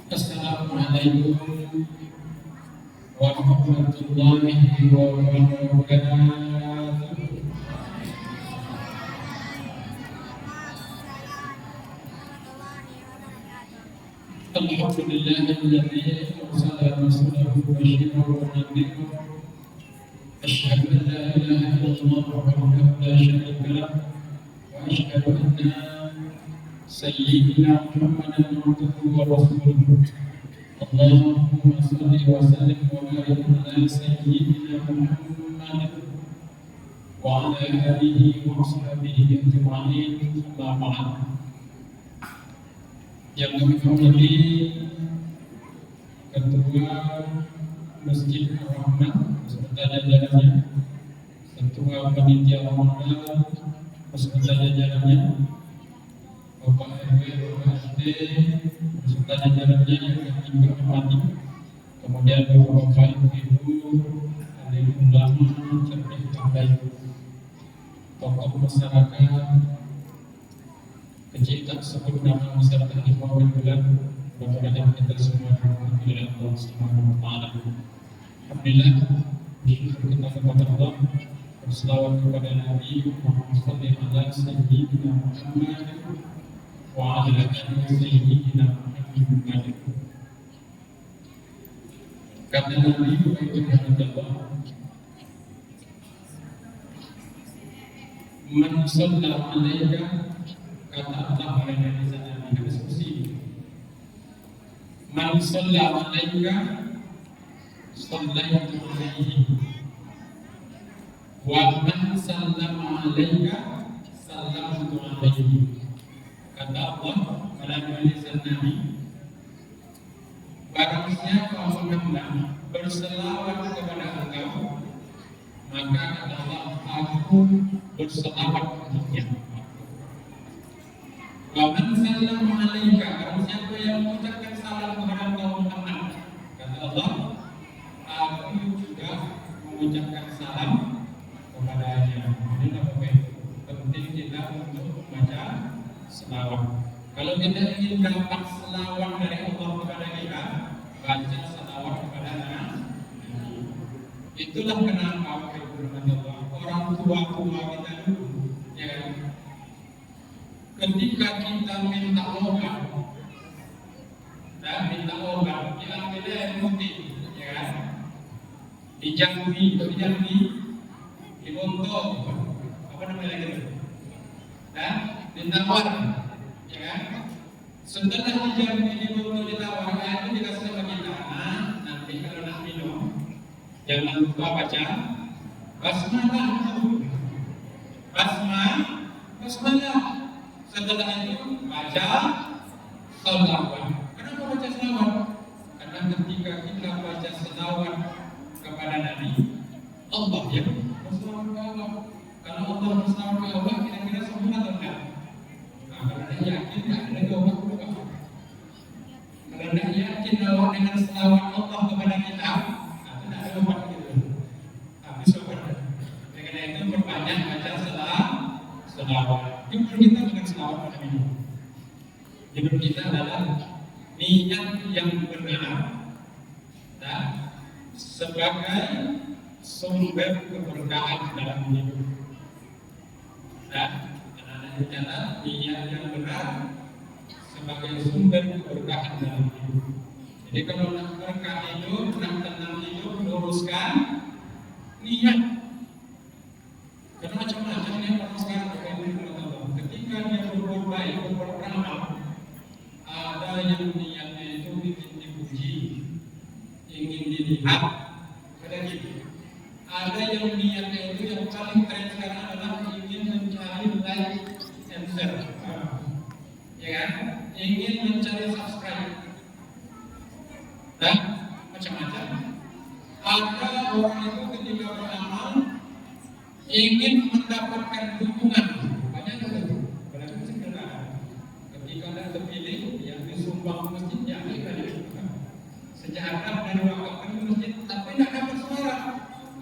Assalamualaikum warahmatullahi wabarakatuh. Alhamdulillahilladzi arsala rasulahu basyiran wa nadhiran. Asyhadu an la ilaha illallah wahdahu la syarika lah wa asyhadu anna sayyidina Muhammadan abduhu wa rasuluh. Allahumma shalli wa sallim wa barik ala sayyidina Muhammad wa ala alihi wa sahbihi ajma'in. Amma ba'd. Yang kami hormati Ketua Masjid Ar-Rahman beserta jajarannya, Ketua Panitia Ramadan beserta jajarannya, Bapak RW, Bapak RT beserta jajarannya yang kami hormati, kemudian Bapak Ibu, alim ulama, cerdik pandai, tokoh masyarakat, kecil tak sebut nama masyarakat di bawah bulan, mudah-mudahan kita semua alhamdulillah Allah Subhanahu wa taala. Alhamdulillah, bersyukur kita kepada Allah, berselawat kepada Nabi Muhammad sallallahu alaihi sayyidina Muhammad wa ala alihi sayyidina Muhammad. Kata Nabi itu Allah, man shalla alaika, kata Allah pada Nabi sallallahu alaihi wasallam, man shalla alaika sallaitu alaihi wa man sallama alaika sallamtu alaihi. Kata Allah pada Nabi sallallahu alaihi, barang siapa Muhammad berselawat kepada engkau, maka kata Allah, aku berselawat untuknya. Wa man sallama alaika, barang siapa yang mengucapkan salam kepada engkau Muhammad, kata Allah, aku juga mengucapkan salam kepadanya. Ini apa? Penting kita untuk membaca selawat. Kalau kita ingin dapat selawat dari Allah kepada kita, baca selawat kepada Nabi. Itulah kenapa orang tua kita dulu, ya kan? Ketika kita minta obat, diambilnya air putih, ya kan? Di Jambi, di Bonto, apa namanya lagi? Dan di Tawar, ya kan? Setelah di Jambi, di Bonto, di Tawar, itu dikasih sama kita. Nah, nanti kalau nak minum, jangan lupa baca basmalah dulu. Basmalah. Setelah itu baca selawat. Kenapa baca selawat? Karena ketika kita baca selawat kepada Nabi, Allah yang berselawat ke Allah. Kalau Allah berselawat ke Allah, kira-kira sembuh atau enggak? Nah, kalau tidak yakin, tidak ada jawaban juga. Kalau tidak yakin bahwa dengan selawat Allah kepada kita, tidak ada jawaban gitu. Habis sobat. Dengan itu berbanyak baca selawat. Jumlah kita bukan selawat pada Nabi. Jumlah kita adalah niat yang benar dan sebagai sumber keberkahan dalam hidup. Dan adalah niat yang benar sebagai sumber keberkahan dalam hidup. Jadi kalau nak berkah hidup, nak tenang hidup, luruskan niat. Karena macam-macam yang orang sekarang ketika dia berbuat baik, berbuat beramal, ada yang niatnya itu ingin dipuji, ingin dilihat, ada gitu. Ada yang niatnya itu yang paling keren sekarang adalah ingin mencari like and share, ya kan? Ingin mencari subscribe, dan macam-macam. Ada orang itu ketika beramal ingin mendapatkan dukungan. Sumbang masjid ya, sejarah dari wakaf masjid, tapi tidak dapat suara.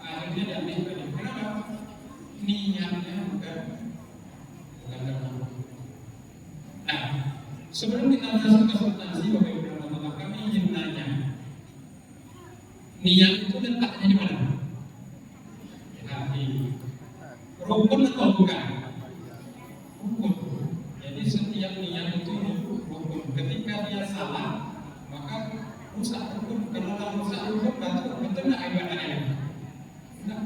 Akhirnya diambil. Kenapa? Niatnya bukan. Nah, sebelum kita masuk ke substansi, Bapak Ibu dan teman-teman kami ingin nanya, niat itu letaknya di mana? Di hati. Rukun atau bukan? Rukun. Jadi setiap niat itu rukun. Ketika dia salah, maka rusak rukun. Kalau rusak rukun, betul nggak ibadahnya? Nah,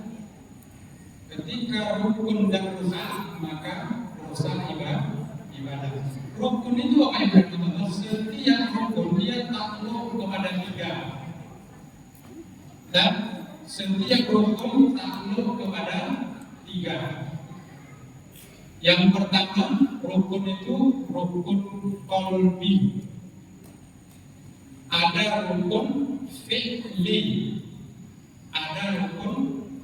ketika rukun dan rusak, maka rusak ibadah. Rukun itu apa yang berarti? Setiap rukun dia takluk kepada tiga, dan setiap rukun takluk kepada tiga. Yang pertama, rukun itu rukun qalbi. Ada rukun fi'li, ada rukun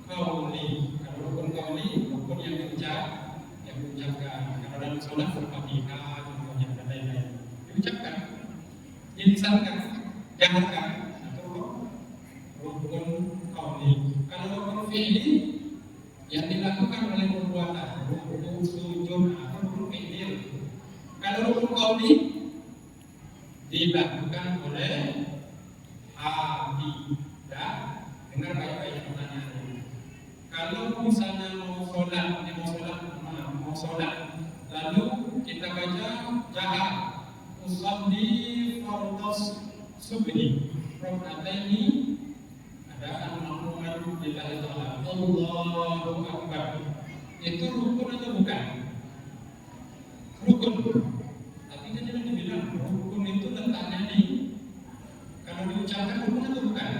qauli. Kalau rukun qauli, rukun yang diucapkan. Kalau dalam sholat Al-Fatihah, contohnya dan lain-lain, diucapkan, dilisankan, jangankan. Atau rukun qauli. Kalau rukun fi'li yang dilakukan oleh perbuatan, rukun sujud atau rukun fi'li. Kalau rukun qauli dilakukan oleh hati. Dengar baik-baik pertanyaannya. Kalau misalnya mau sholat, lalu kita baca jahat, usalli fardhas subhi, rakaataini, ada al-ma'mum lillahi ta'ala, Allahu akbar. Itu rukun atau bukan? Rukun. Tapi kan jangan dibilang rukun itu letaknya di, kalau diucapkan rukun atau bukan?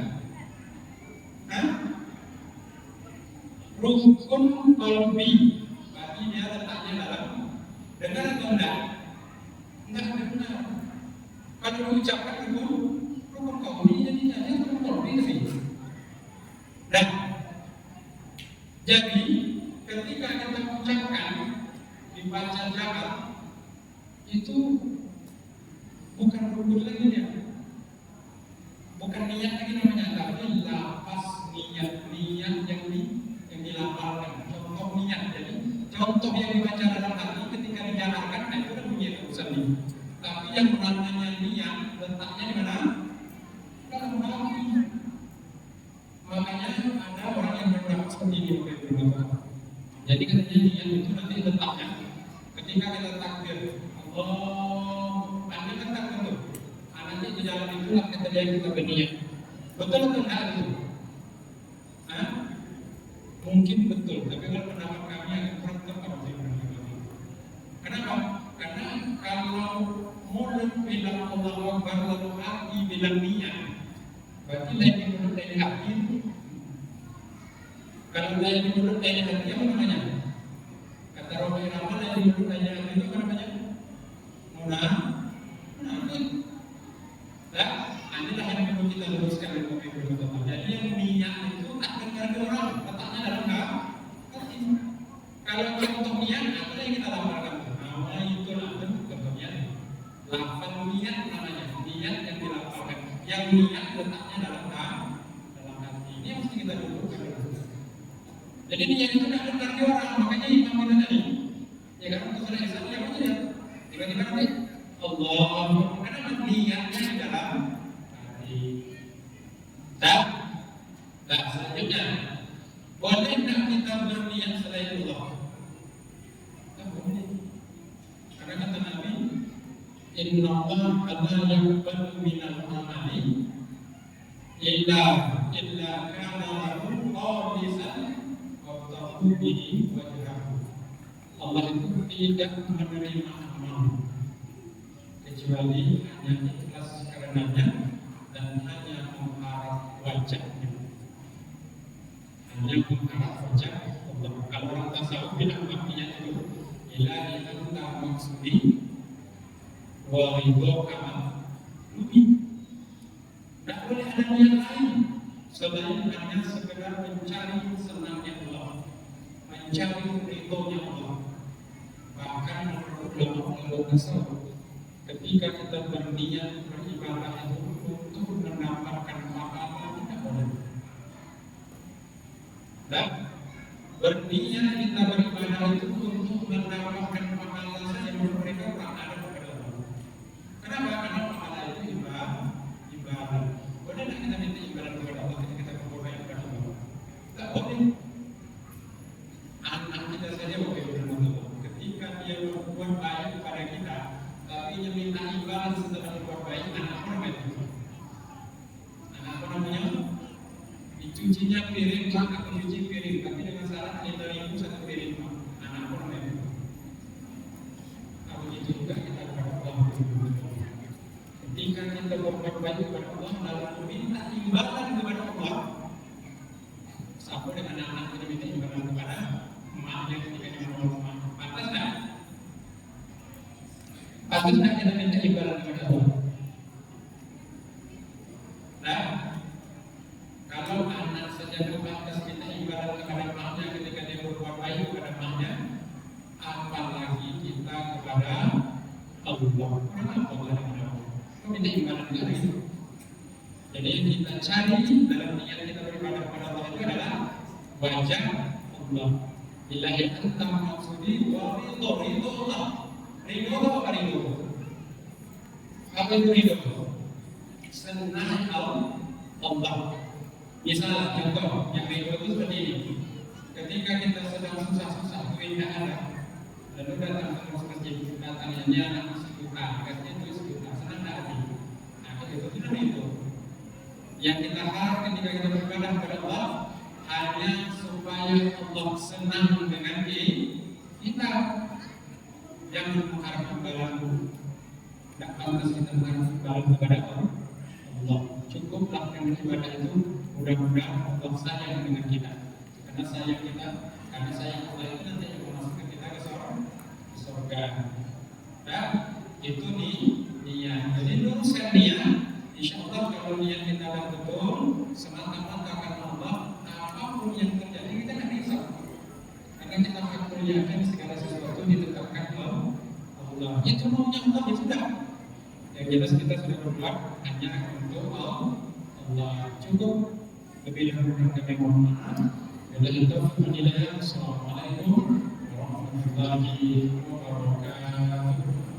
Hah? Rukun qalbi, berarti dia letaknya dalam, dengar atau enggak? Enggak benar. Kalau diucapkan rukun qalbi, jadinya rukun qalbi sih. Dan jadi ketika kita ucapkan dibaca jahat, itu bukan rukun lagi ya, bukan niat lagi namanya, tapi lapas niat yang dilafalkan. Contoh niat, jadi contoh yang dibaca dalam hati ketika dijalankan, itu kan niat urusan ini. Tapi yang namanya niat letaknya di mana? Dalam hati. Makanya ada orang yang berpendapat seperti ini, jadi katanya niat itu nanti letaknya ketika kita takbir, Allah, anda kan takbir tuh, nanti di dalam itulah ketika kita berniat. Betul atau enggak itu? Hah? Mungkin betul, tapi kalau pendapat kami agak kurang tepat. Kenapa? Karena kalau mulut bilang Allahu Akbar lalu hati bilang niat, berarti lain di mulut lain di hati. Kalau lain di mulut lain di hati, apa namanya? Kata Romi Rahman, lain di mulut lain di hati itu apa namanya? Munafik. Nah, inilah yang perlu kita luruskan dari kopi berikutnya. Jadi yang niat itu tak dengar ke orang, letaknya dalam hati. Kalau contoh niat, apa yang kita lafalkan? Nama itu langsung contoh niat. Lafal niat namanya, niat yang dilafalkan. Yang niat letaknya dalam hati. Ini yang mesti kita luruskan. Jadi niat itu tak dengar ke orang, makanya imam kita tadi. Ya kan, untuk sholat Isya, dia apa niat? Tiba-tiba nanti Allah, karena niatnya di dalam hati. Tak selanjutnya, boleh tak kita berniat selain Allah? Tak boleh. Karena kata Nabi, Inna Allah la yaqbalu minal amali illa kana lahu khalisan wa taqu bihi wajhahu. Allah itu tidak menerima amal kecuali hanya ikhlas karenanya dan hanya mengharap wajahnya, hanya mengharap wajah Allah. Kalau orang tasawuf bilang artinya itu ilahi anta maksudi wa ridho kama rubi. Tak boleh ada niat lain selain hanya sekedar mencari senangnya Allah, mencari ridhonya Allah. Bahkan menurut ulama tasawuf, ketika kita berniat beribadah itu untuk mendapatkan pahala, tidak boleh. Dan berniat kita beribadah itu untuk mendapatkan pahala saja, menurut mereka tak ada kepada Allah. Kenapa? Karena pahala itu piring, Pak, aku cuci piring, tapi dengan syarat kita ribu satu piring, Pak. Anak pun memang. Aku itu juga kita kepada Allah. Ketika kita berbuat baik kepada Allah, lalu minta imbalan kepada Allah. Sama dengan anak kita minta imbalan kepada emaknya ketika dia menolong emak. Pantas tak? Pantas tak kita minta imbalan kepada Allah? Nah, kalau anak saja pantas minta imbalan kepada emaknya ketika dia berbuat baik kepada emaknya, apalagi kita kepada Allah. Kenapa Allah? Kau minta imbalan kepada itu? Jadi yang kita cari dalam niat kita beribadah kepada Allah itu adalah wajah Allah. Ilahi anta maksudi wa ridho Allah. Ridho apa ridho? Apa itu ridho? Senang Allah. Misalnya contoh yang ridho itu seperti ini. Ketika kita sedang susah-susah tidak ada, lalu datang ke masjid, datangnya anak masih buka, kasih itu buka, senang tak hati. Nah itu tidak ridho. Yang kita harap ketika kita beribadah kepada Allah hanya supaya Allah senang dengan kita. Jangan mengharap imbalanmu. Tidak pantas kita mengharap imbalan kepada Allah. Cukuplah dengan ibadah itu. Mudah-mudahan Allah sayang dengan kita. Karena sayang Allah itu nanti yang memasukkan kita ke surga. Dan itu niat. Jadi luruskan niat. Insya Allah kalau niat kita betul, semata-mata karena Allah, apapun yang terjadi kita tidak risau. Karena kita hakul yakin segala sesuatu ditetapkan Allah. Itu maunya Allah, ya sudah. Yang jelas kita sudah berbuat hanya untuk Allah. Cukup. Lebih dahulu kami mohon maaf. Wabillahi taufiq wal hidayah. Assalamualaikum warahmatullahi wabarakatuh.